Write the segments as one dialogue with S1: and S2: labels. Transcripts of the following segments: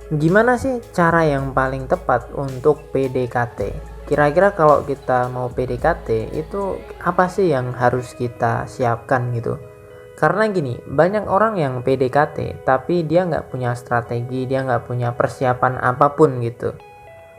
S1: Gimana sih cara yang paling tepat untuk PDKT? Kira-kira kalau kita mau PDKT itu apa sih yang harus kita siapkan gitu? Karena gini, banyak orang yang PDKT tapi dia nggak punya strategi, dia nggak punya persiapan apapun gitu.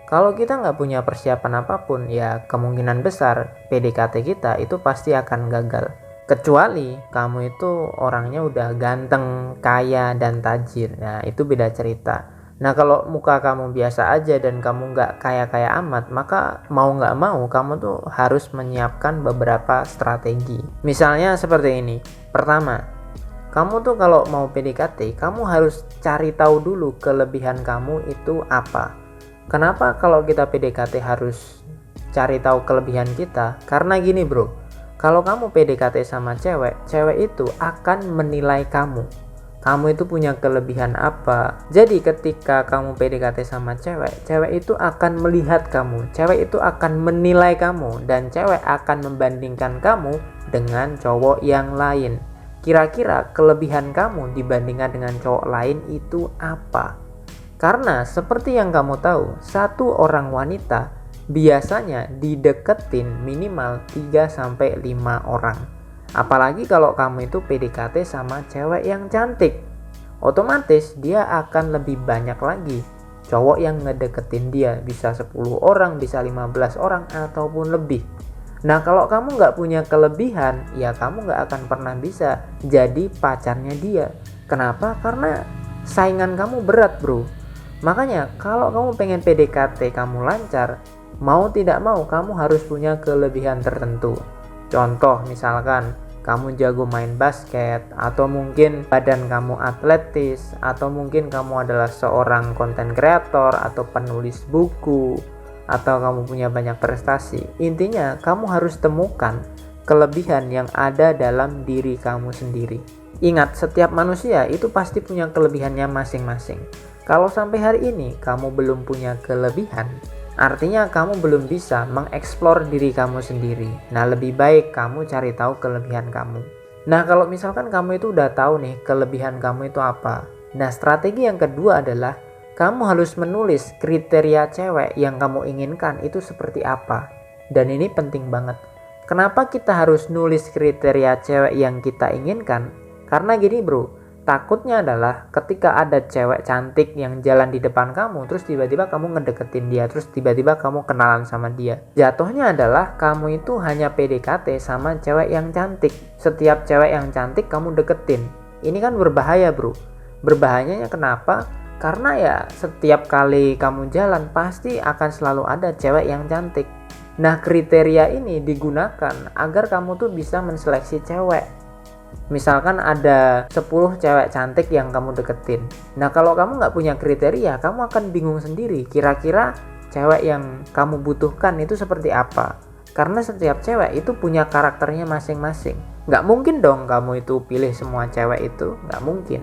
S1: Kalau kita nggak punya persiapan apapun, ya kemungkinan besar PDKT kita itu pasti akan gagal. Kecuali kamu itu orangnya udah ganteng, kaya, dan tajir. Nah, itu beda cerita. Nah, kalau muka kamu biasa aja dan kamu nggak kaya-kaya amat, maka mau nggak mau kamu tuh harus menyiapkan beberapa strategi. Misalnya seperti ini. Pertama, kamu tuh kalau mau PDKT, kamu harus cari tahu dulu kelebihan kamu itu apa. Kenapa kalau kita PDKT harus cari tahu kelebihan kita? Karena gini bro, kalau kamu PDKT sama cewek, cewek itu akan menilai kamu. Kamu itu punya kelebihan apa? Jadi ketika kamu PDKT sama cewek, cewek itu akan melihat kamu, cewek itu akan menilai kamu, dan cewek akan membandingkan kamu dengan cowok yang lain. Kira-kira kelebihan kamu dibandingkan dengan cowok lain itu apa? Karena seperti yang kamu tahu, satu orang wanita biasanya dideketin minimal 3-5 orang. Apalagi kalau kamu itu PDKT sama cewek yang cantik. Otomatis dia akan lebih banyak lagi cowok yang ngedeketin dia. Bisa 10 orang, bisa 15 orang, ataupun lebih. Nah kalau kamu nggak punya kelebihan, ya kamu nggak akan pernah bisa jadi pacarnya dia. Kenapa? Karena saingan kamu berat bro. Makanya kalau kamu pengen PDKT kamu lancar, mau tidak mau kamu harus punya kelebihan tertentu. Contoh misalkan kamu jago main basket, atau mungkin badan kamu atletis, atau mungkin kamu adalah seorang konten kreator atau penulis buku, atau kamu punya banyak prestasi. Intinya kamu harus temukan kelebihan yang ada dalam diri kamu sendiri. Ingat, setiap manusia itu pasti punya kelebihannya masing-masing. Kalau sampai hari ini kamu belum punya kelebihan, artinya kamu belum bisa mengeksplor diri kamu sendiri. Nah, lebih baik kamu cari tahu kelebihan kamu. Nah, kalau misalkan kamu itu udah tahu nih kelebihan kamu itu apa. Nah, strategi yang kedua adalah kamu harus menulis kriteria cewek yang kamu inginkan itu seperti apa. Dan ini penting banget. Kenapa kita harus nulis kriteria cewek yang kita inginkan? Karena gini bro, takutnya adalah ketika ada cewek cantik yang jalan di depan kamu, terus tiba-tiba kamu ngedeketin dia, terus tiba-tiba kamu kenalan sama dia. Jatuhnya adalah kamu itu hanya PDKT sama cewek yang cantik. Setiap cewek yang cantik kamu deketin. Ini kan berbahaya bro. Berbahayanya kenapa? Karena ya setiap kali kamu jalan pasti akan selalu ada cewek yang cantik. Nah kriteria ini digunakan agar kamu tuh bisa menseleksi cewek. Misalkan ada 10 cewek cantik yang kamu deketin. Nah kalau kamu nggak punya kriteria, kamu akan bingung sendiri. Kira-kira cewek yang kamu butuhkan itu seperti apa? Karena setiap cewek itu punya karakternya masing-masing. Nggak mungkin dong kamu itu pilih semua cewek itu. Nggak mungkin.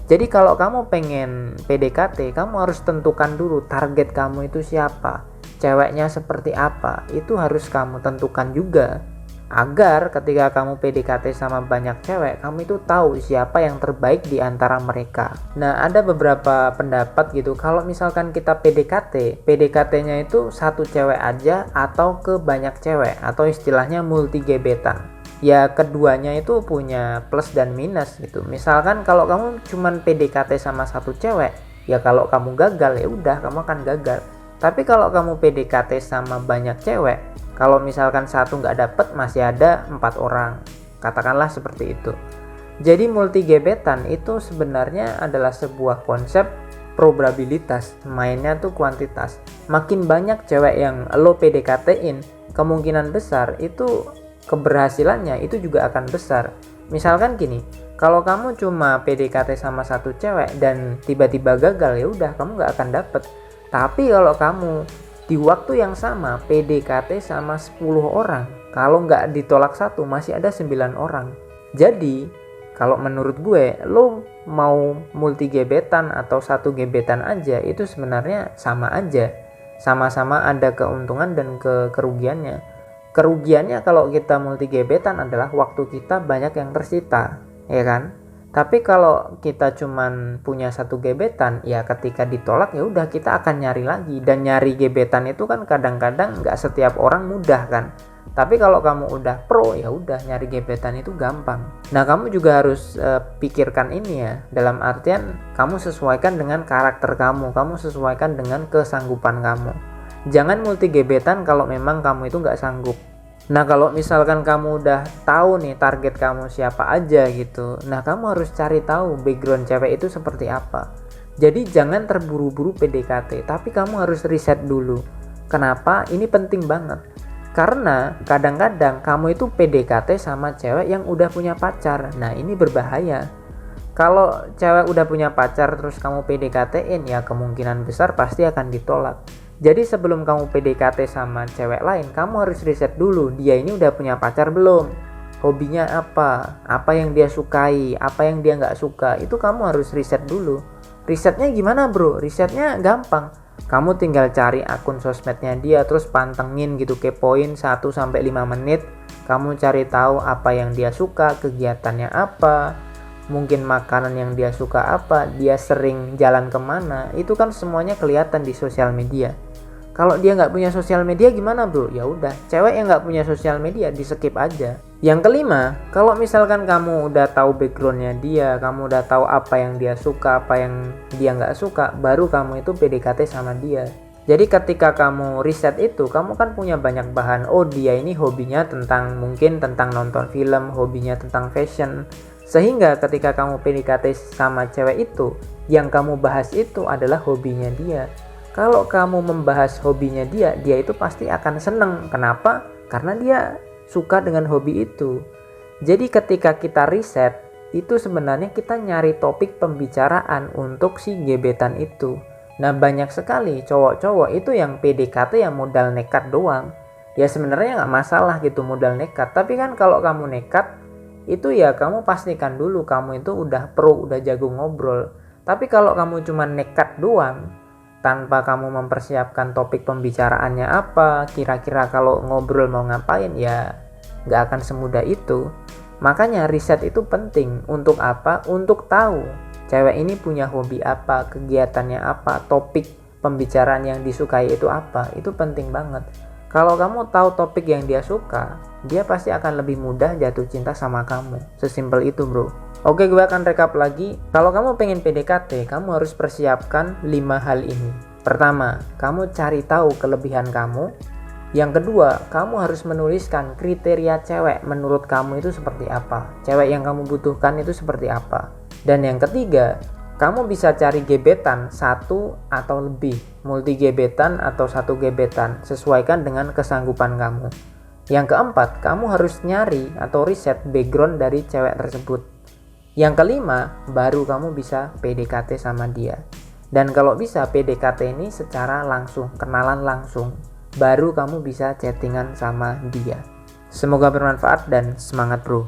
S1: Jadi kalau kamu pengen PDKT, kamu harus tentukan dulu target kamu itu siapa. Ceweknya seperti apa. Itu harus kamu tentukan juga. Agar ketika kamu PDKT sama banyak cewek, kamu itu tahu siapa yang terbaik di antara mereka. Nah, ada beberapa pendapat gitu. Kalau misalkan kita PDKT-nya itu satu cewek aja atau ke banyak cewek, atau istilahnya multi gebetan. Ya, keduanya itu punya plus dan minus gitu. Misalkan kalau kamu cuman PDKT sama satu cewek, ya kalau kamu gagal ya udah kamu akan gagal. Tapi kalau kamu PDKT sama banyak cewek, kalau misalkan satu nggak dapet masih ada 4 orang, katakanlah seperti itu. Jadi multi gebetan itu sebenarnya adalah sebuah konsep probabilitas, mainnya tuh kuantitas. Makin banyak cewek yang lo PDKT-in, kemungkinan besar itu keberhasilannya itu juga akan besar. Misalkan gini, kalau kamu cuma PDKT sama satu cewek dan tiba-tiba gagal, ya udah kamu nggak akan dapet. Tapi kalau kamu di waktu yang sama PDKT sama 10 orang, kalau nggak ditolak satu masih ada 9 orang. Jadi kalau menurut gue, lo mau multi gebetan atau satu gebetan aja itu sebenarnya sama aja. Sama-sama ada keuntungan dan kerugiannya. Kerugiannya kalau kita multi gebetan adalah waktu kita banyak yang tersita, ya kan? Tapi kalau kita cuman punya satu gebetan, ya ketika ditolak ya udah kita akan nyari lagi. Dan nyari gebetan itu kan kadang-kadang nggak setiap orang mudah kan. Tapi kalau kamu udah pro, ya udah nyari gebetan itu gampang. Nah, kamu juga harus pikirkan ini ya. Dalam artian kamu sesuaikan dengan karakter kamu sesuaikan dengan kesanggupan kamu. Jangan multi gebetan kalau memang kamu itu nggak sanggup. Nah, kalau misalkan kamu udah tahu nih target kamu siapa aja gitu, nah kamu harus cari tahu background cewek itu seperti apa. Jadi jangan terburu-buru PDKT, tapi kamu harus riset dulu. Kenapa? Ini penting banget. Karena kadang-kadang kamu itu PDKT sama cewek yang udah punya pacar. Nah, ini berbahaya. Kalau cewek udah punya pacar terus kamu PDKT-in, ya kemungkinan besar pasti akan ditolak. Jadi sebelum kamu PDKT sama cewek lain, kamu harus riset dulu dia ini udah punya pacar belum, hobinya apa yang dia sukai, apa yang dia nggak suka, itu kamu harus riset dulu. Risetnya gimana bro? Risetnya gampang, kamu tinggal cari akun sosmednya dia, terus pantengin gitu, kepoin 1-5 menit, kamu cari tahu apa yang dia suka, kegiatannya apa, mungkin makanan yang dia suka apa, dia sering jalan kemana, itu kan semuanya kelihatan di sosial media. Kalau dia nggak punya sosial media gimana bro? Ya udah, cewek yang nggak punya sosial media di skip aja. Yang kelima, kalau misalkan kamu udah tahu backgroundnya dia, kamu udah tahu apa yang dia suka, apa yang dia nggak suka, baru kamu itu PDKT sama dia. Jadi ketika kamu riset itu, kamu kan punya banyak bahan. Oh, dia ini hobinya mungkin tentang nonton film, hobinya tentang fashion. Sehingga ketika kamu PDKT sama cewek itu, yang kamu bahas itu adalah hobinya dia. Kalau kamu membahas hobinya dia itu pasti akan seneng. Kenapa? Karena dia suka dengan hobi itu. Jadi ketika kita riset, itu sebenarnya kita nyari topik pembicaraan untuk si gebetan itu. Nah, banyak sekali cowok-cowok itu yang PDKT yang modal nekat doang. Ya sebenarnya nggak masalah gitu modal nekat. Tapi kan kalau kamu nekat, itu ya kamu pastikan dulu kamu itu udah pro, udah jago ngobrol. Tapi kalau kamu cuma nekat doang, tanpa kamu mempersiapkan topik pembicaraannya apa, kira-kira kalau ngobrol mau ngapain, ya nggak akan semudah itu. Makanya riset itu penting. Untuk apa? Untuk tahu cewek ini punya hobi apa, kegiatannya apa, topik pembicaraan yang disukai itu apa. Itu penting banget. Kalau kamu tahu topik yang dia suka, dia pasti akan lebih mudah jatuh cinta sama kamu. Sesimpel itu bro. Oke, gue akan rekap lagi. Kalau kamu pengen PDKT, kamu harus persiapkan 5 hal ini. Pertama, kamu cari tahu kelebihan kamu. Yang kedua, kamu harus menuliskan kriteria cewek menurut kamu itu seperti apa. Cewek yang kamu butuhkan itu seperti apa. Dan yang ketiga, kamu bisa cari gebetan 1 atau lebih, multi gebetan atau 1 gebetan, sesuaikan dengan kesanggupan kamu. Yang keempat, kamu harus nyari atau riset background dari cewek tersebut. Yang kelima, baru kamu bisa PDKT sama dia. Dan kalau bisa PDKT ini secara langsung, kenalan langsung, baru kamu bisa chattingan sama dia. Semoga bermanfaat dan semangat bro.